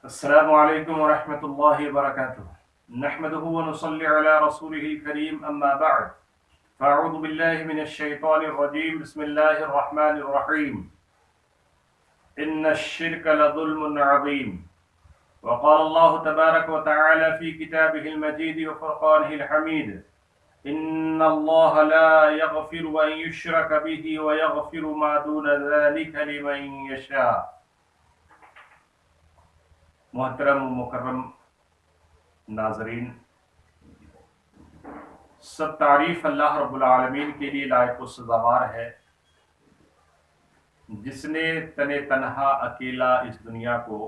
السلام علیکم ورحمۃ اللہ وبرکاتہ نحمده ونصلي على رسوله الكريم اما بعد فاعوذ باللہ من الشیطان الرجیم بسم اللہ الرحمن الرحیم ان الشرك لظلم عظیم وقال الله تبارك وتعالى في كتابه المجيد وفرقانه الحميد ان الله لا يغفر ان يشرك به ويغفر ما دون ذلك لمن يشاء۔ محترم و مکرم ناظرین، سب تعریف اللہ رب العالمین کے لیے لائق و سزاوار ہے، جس نے تنے تنہا اکیلا اس دنیا کو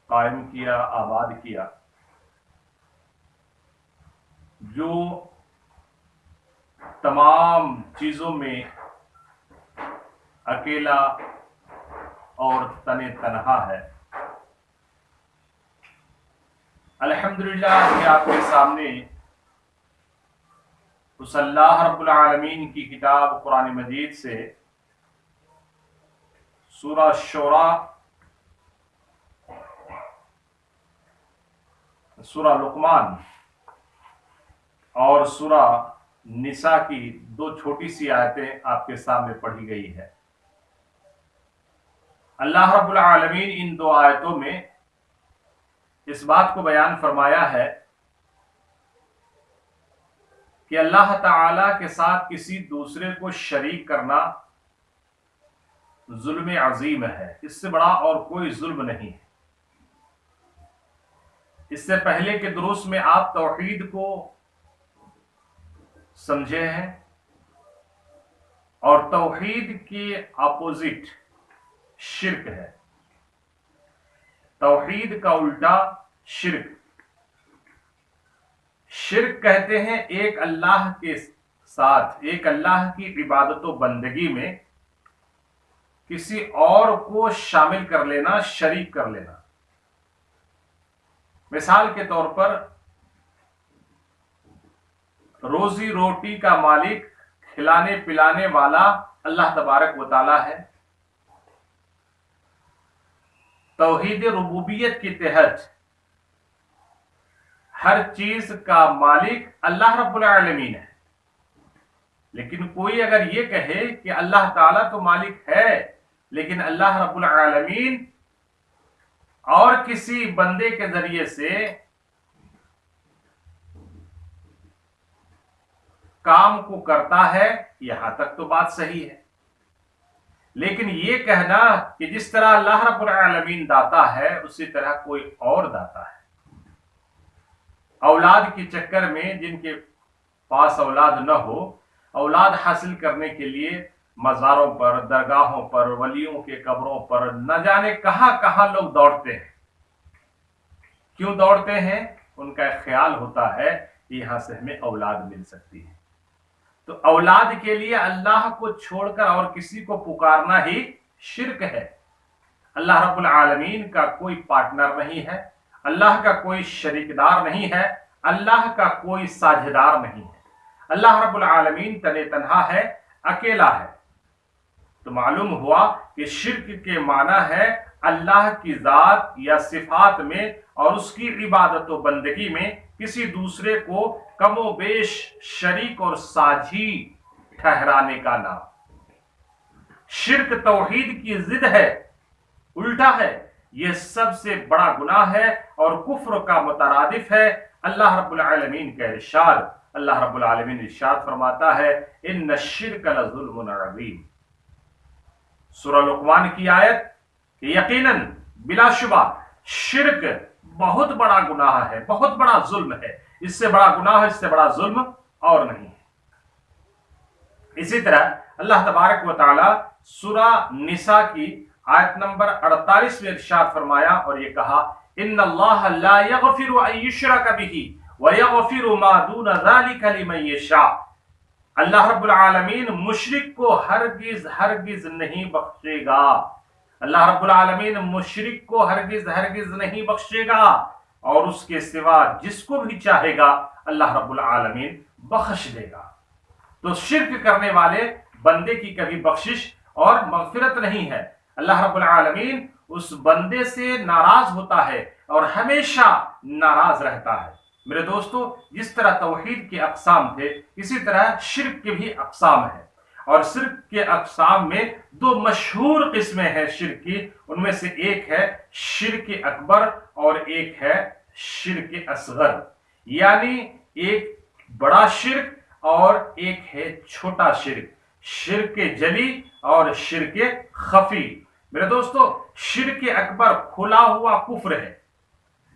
قائم کیا، آباد کیا، جو تمام چیزوں میں اکیلا اور تنے تنہا ہے۔ الحمدللہ کہ آپ کے سامنے اس اللہ رب العالمین کی کتاب قرآن مجید سے سورہ شعراء، سورہ لقمان اور سورہ نساء کی دو چھوٹی سی آیتیں آپ کے سامنے پڑھی گئی ہے۔ اللہ رب العالمین ان دو آیتوں میں اس بات کو بیان فرمایا ہے کہ اللہ تعالی کے ساتھ کسی دوسرے کو شریک کرنا ظلم عظیم ہے، اس سے بڑا اور کوئی ظلم نہیں ہے۔ اس سے پہلے کہ دروس میں آپ توحید کو سمجھے ہیں، اور توحید کی اپوزٹ شرک ہے، توحید کا الٹا شرک۔ شرک کہتے ہیں ایک اللہ کے ساتھ، ایک اللہ کی عبادت و بندگی میں کسی اور کو شامل کر لینا، شریک کر لینا۔ مثال کے طور پر روزی روٹی کا مالک، کھلانے پلانے والا اللہ تبارک و تعالی ہے۔ توحید ربوبیت کے تحت ہر چیز کا مالک اللہ رب العالمین ہے، لیکن کوئی اگر یہ کہے کہ اللہ تعالیٰ تو مالک ہے، لیکن اللہ رب العالمین اور کسی بندے کے ذریعے سے کام کو کرتا ہے، یہاں تک تو بات صحیح ہے۔ لیکن یہ کہنا کہ جس طرح اللہ رب العالمین داتا ہے اسی طرح کوئی اور داتا ہے، اولاد کے چکر میں جن کے پاس اولاد نہ ہو، اولاد حاصل کرنے کے لیے مزاروں پر، درگاہوں پر، ولیوں کے قبروں پر نہ جانے کہاں کہاں لوگ دوڑتے ہیں۔ کیوں دوڑتے ہیں؟ ان کا ایک خیال ہوتا ہے کہ یہاں سے ہمیں اولاد مل سکتی ہے۔ تو اولاد کے لیے اللہ کو چھوڑ کر اور کسی کو پکارنا ہی شرک ہے۔ اللہ رب العالمین کا کوئی پارٹنر نہیں ہے، اللہ کا کوئی شریک دار نہیں ہے، اللہ کا کوئی ساجھیدار نہیں ہے۔ اللہ رب العالمین تنے تنہا ہے، اکیلا ہے۔ تو معلوم ہوا کہ شرک کے معنی ہے اللہ کی ذات یا صفات میں اور اس کی عبادت و بندگی میں کسی دوسرے کو کم و بیش شریک اور ساجھی ٹھہرانے کا نام۔ شرک توحید کی ضد ہے، الٹا ہے، یہ سب سے بڑا گناہ ہے اور کفر کا مترادف ہے۔ اللہ رب العالمین کا ارشاد، اللہ رب العالمین ارشاد فرماتا ہے ان الشرک لظلم عظیم۔ سورہ لقمان کی آیت کہ یقیناً بلا شبہ شرک بہت بڑا گناہ ہے، بہت بڑا ظلم ہے، اس سے بڑا گناہ، اس سے بڑا ظلم اور نہیں ہے۔ اسی طرح اللہ تبارک و تعالی سورہ نساء کی آیت نمبر 48 میں ارشاد فرمایا اور یہ کہا ان اللہ لا یغفر ان یشرک بہ ویغفر ما دون ذلک لمن یشاء۔ اللہ رب العالمین مشرک کو ہرگز ہرگز نہیں بخشے گا، اللہ رب العالمین مشرک کو ہرگز ہرگز نہیں بخشے گا، اور اس کے سوا جس کو بھی چاہے گا اللہ رب العالمین بخش دے گا۔ تو شرک کرنے والے بندے کی کبھی بخشش اور مغفرت نہیں ہے۔ اللہ رب العالمین اس بندے سے ناراض ہوتا ہے اور ہمیشہ ناراض رہتا ہے۔ میرے دوستو، جس طرح توحید کے اقسام تھے اسی طرح شرک کے بھی اقسام ہیں، اور شرک کے اقسام میں دو مشہور قسمیں ہیں شرک کی، ان میں سے ایک ہے شرک اکبر اور ایک ہے شرک اصغر، یعنی ایک بڑا شرک اور ایک ہے چھوٹا شرک، شرک جلی اور شرک خفی۔ میرے دوستو، شرک اکبر کھلا ہوا کفر ہے۔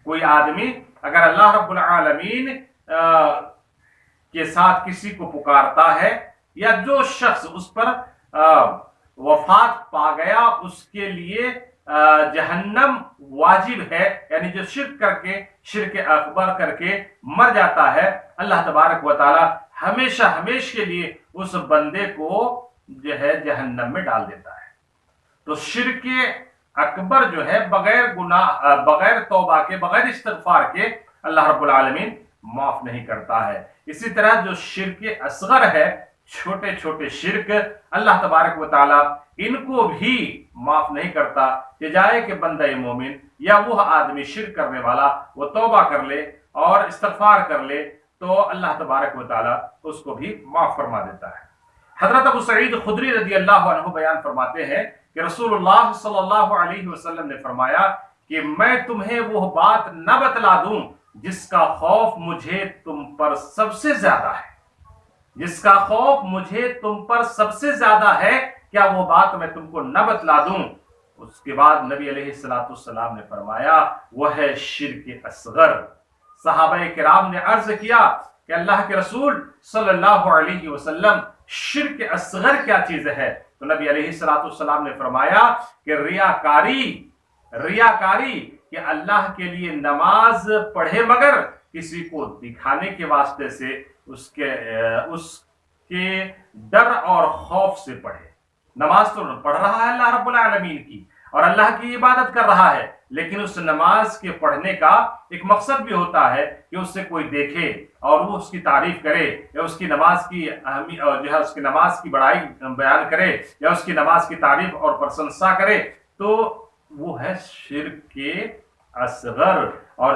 کوئی آدمی اگر اللہ رب العالمین کے ساتھ کسی کو پکارتا ہے، یا جو شخص اس پر وفات پا گیا اس کے لیے جہنم واجب ہے، یعنی جو شرک کر کے، شرک اکبر کر کے مر جاتا ہے، اللہ تبارک و تعالی ہمیشہ ہمیشہ کے لیے اس بندے کو جو ہے جہنم میں ڈال دیتا ہے۔ تو شرک اکبر جو ہے بغیر گناہ، بغیر توبہ کے، بغیر استغفار کے اللہ رب العالمین معاف نہیں کرتا ہے۔ اسی طرح جو شرک اصغر ہے، چھوٹے چھوٹے شرک، اللہ تبارک و تعالی ان کو بھی معاف نہیں کرتا، کہ جائے کہ بندہ مومن یا وہ آدمی شرک کرنے والا وہ توبہ کر لے اور استغفار کر لے تو اللہ تبارک و تعالی اس کو بھی معاف فرما دیتا ہے۔ حضرت ابو سعید خدری رضی اللہ عنہ بیان فرماتے ہیں کہ رسول اللہ صلی اللہ علیہ وسلم نے فرمایا کہ میں تمہیں وہ بات نہ بتلا دوں جس کا خوف مجھے تم پر سب سے زیادہ ہے، جس کا خوف مجھے تم پر سب سے زیادہ ہے، کیا وہ بات میں تم کو نہ بتلا دوں؟ اس کے بعد نبی علیہ السلام نے فرمایا وہ ہے شرک اصغر۔ صحابہ کرام نے عرض کیا کہ اللہ کے رسول صلی اللہ علیہ وسلم شرک اصغر کیا چیز ہے؟ تو نبی علیہ السلام نے فرمایا کہ ریاکاری کہ اللہ کے لیے نماز پڑھے مگر کسی کو دکھانے کے واسطے سے، اس کے ڈر اور خوف سے پڑھے۔ نماز تو پڑھ رہا ہے اللہ رب العالمین کی اور اللہ کی عبادت کر رہا ہے، لیکن اس نماز کے پڑھنے کا ایک مقصد بھی ہوتا ہے کہ اس سے کوئی دیکھے اور وہ اس کی تعریف کرے، یا اس کی نماز کی اہمیت جو ہے اس کی نماز کی بڑائی بیان کرے، یا اس کی نماز کی تعریف اور پرشنسا کرے، تو وہ ہے شرک اصغر۔ اور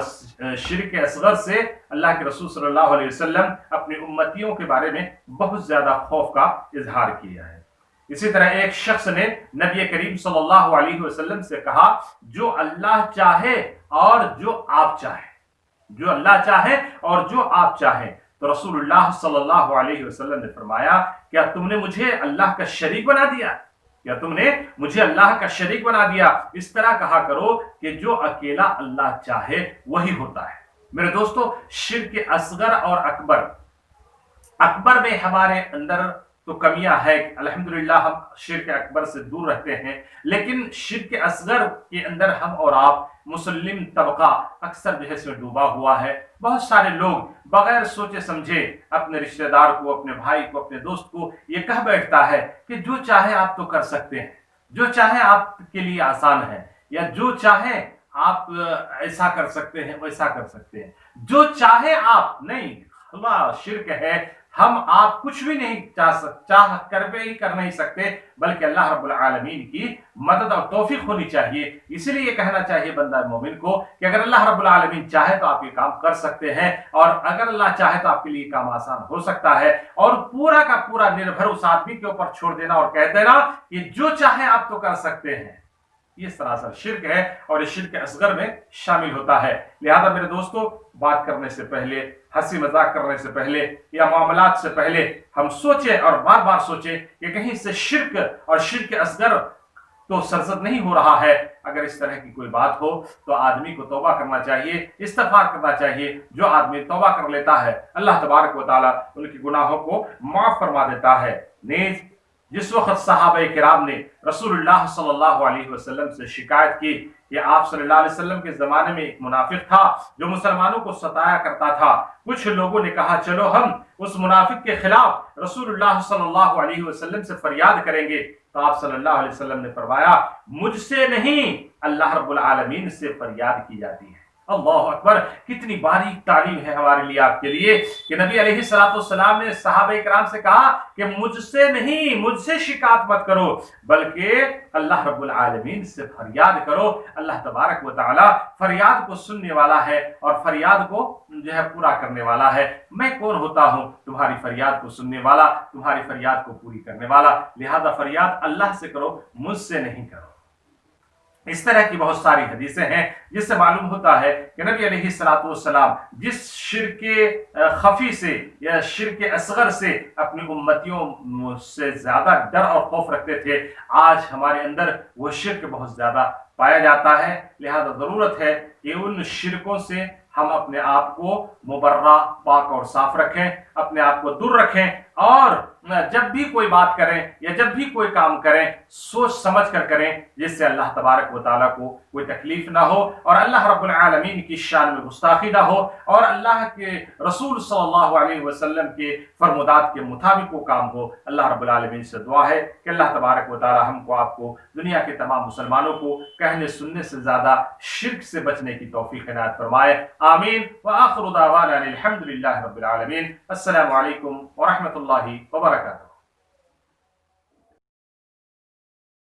شرک اصغر سے اللہ کے رسول صلی اللہ علیہ وسلم اپنی امتیوں کے بارے میں بہت زیادہ خوف کا اظہار کیا ہے۔ اسی طرح ایک شخص نے نبی کریم صلی اللہ علیہ وسلم سے کہا جو اللہ چاہے اور جو آپ چاہیں، جو اللہ چاہے اور جو آپ چاہیں، تو رسول اللہ صلی اللہ علیہ وسلم نے فرمایا کیا تم نے مجھے اللہ کا شریک بنا دیا؟ کیا تم نے مجھے اللہ کا شریک بنا دیا؟ اس طرح کہا کرو کہ جو اکیلا اللہ چاہے وہی ہوتا ہے۔ میرے دوستو، شرک اصغر اور اکبر میں ہمارے اندر تو کمیاں ہے، الحمدللہ ہم شرک اکبر سے دور رہتے ہیں، لیکن شرک اصغر کے اندر ہم اور آپ مسلم طبقہ اکثر جو ہے اس میں ڈوبا ہوا ہے۔ بہت سارے لوگ بغیر سوچے سمجھے اپنے رشتہ دار کو، اپنے بھائی کو، اپنے دوست کو یہ کہہ بیٹھتا ہے کہ جو چاہے آپ تو کر سکتے ہیں، جو چاہے آپ کے لیے آسان ہے، یا جو چاہے آپ ایسا کر سکتے ہیں ویسا کر سکتے ہیں، جو چاہے آپ نہیں۔ اللہ، شرک ہے، ہم آپ کچھ بھی نہیں چاہ کر نہیں سکتے، بلکہ اللہ رب العالمین کی مدد اور توفیق ہونی چاہیے۔ اسی لیے یہ کہنا چاہیے بندہ مومن کو کہ اگر اللہ رب العالمین چاہے تو آپ یہ کام کر سکتے ہیں، اور اگر اللہ چاہے تو آپ کے لیے کام آسان ہو سکتا ہے، اور پورا کا پورا نربھر اس آدمی کے اوپر چھوڑ دینا اور کہہ دینا کہ جو چاہے آپ تو کر سکتے ہیں، یہ سراسر شرک ہے اور یہ شرک اصغر میں شامل ہوتا ہے۔ لہذا میرے دوستو، بات کرنے سے پہلے، ہنسی مذاق کرنے سے پہلے یا معاملات سے پہلے ہم سوچیں اور بار بار سوچیں کہ کہیں سے شرک اور شرک اصغر تو سرزد نہیں ہو رہا ہے۔ اگر اس طرح کی کوئی بات ہو تو آدمی کو توبہ کرنا چاہیے، استغفار کرنا چاہیے۔ جو آدمی توبہ کر لیتا ہے اللہ تبارک و تعالی ان کے گناہوں کو معاف فرما دیتا ہے۔ نیز جس وقت صحابہ کرام نے رسول اللہ صلی اللہ علیہ وسلم سے شکایت کی کہ آپ صلی اللہ علیہ وسلم کے زمانے میں ایک منافق تھا جو مسلمانوں کو ستایا کرتا تھا، کچھ لوگوں نے کہا چلو ہم اس منافق کے خلاف رسول اللہ صلی اللہ علیہ وسلم سے فریاد کریں گے، تو آپ صلی اللہ علیہ وسلم نے فرمایا مجھ سے نہیں، اللہ رب العالمین سے فریاد کی جاتی ہے۔ اللہ اکبر، کتنی باریک تعلیم ہے ہمارے لیے، آپ کے لیے، کہ نبی علیہ السلام نے صحابہ کرام سے کہا کہ مجھ سے نہیں، مجھ سے شکایت مت کرو، بلکہ اللہ رب العالمین سے فریاد کرو۔ اللہ تبارک و تعالی فریاد کو سننے والا ہے اور فریاد کو جو ہے پورا کرنے والا ہے۔ میں کون ہوتا ہوں تمہاری فریاد کو سننے والا، تمہاری فریاد کو پوری کرنے والا؟ لہذا فریاد اللہ سے کرو، مجھ سے نہیں کرو۔ اس طرح کی بہت ساری حدیثیں ہیں جس سے معلوم ہوتا ہے کہ نبی علیہ السلام جس شرک خفی سے یا شرک اصغر سے اپنی امتیوں سے زیادہ ڈر اور خوف رکھتے تھے، آج ہمارے اندر وہ شرک بہت زیادہ پایا جاتا ہے۔ لہذا ضرورت ہے کہ ان شرکوں سے ہم اپنے آپ کو مبرہ، پاک اور صاف رکھیں، اپنے آپ کو دور رکھیں، اور جب بھی کوئی بات کریں یا جب بھی کوئی کام کریں سوچ سمجھ کر کریں، جس سے اللہ تبارک و تعالیٰ کو کوئی تکلیف نہ ہو اور اللہ رب العالمین کی شان میں گستاخی نہ ہو، اور اللہ کے رسول صلی اللہ علیہ وسلم کے فرمودات کے مطابق وہ کام ہو۔ اللہ رب العالمین سے دعا ہے کہ اللہ تبارک و تعالیٰ ہم کو، آپ کو، دنیا کے تمام مسلمانوں کو کہنے سننے سے زیادہ شرک سے بچنے کی توفیق عنایت فرمائے، آمین۔ وآخر دعوانا الحمد للہ رب العالمین۔ السلام علیکم ورحمۃ اللہ وبرکاتہ۔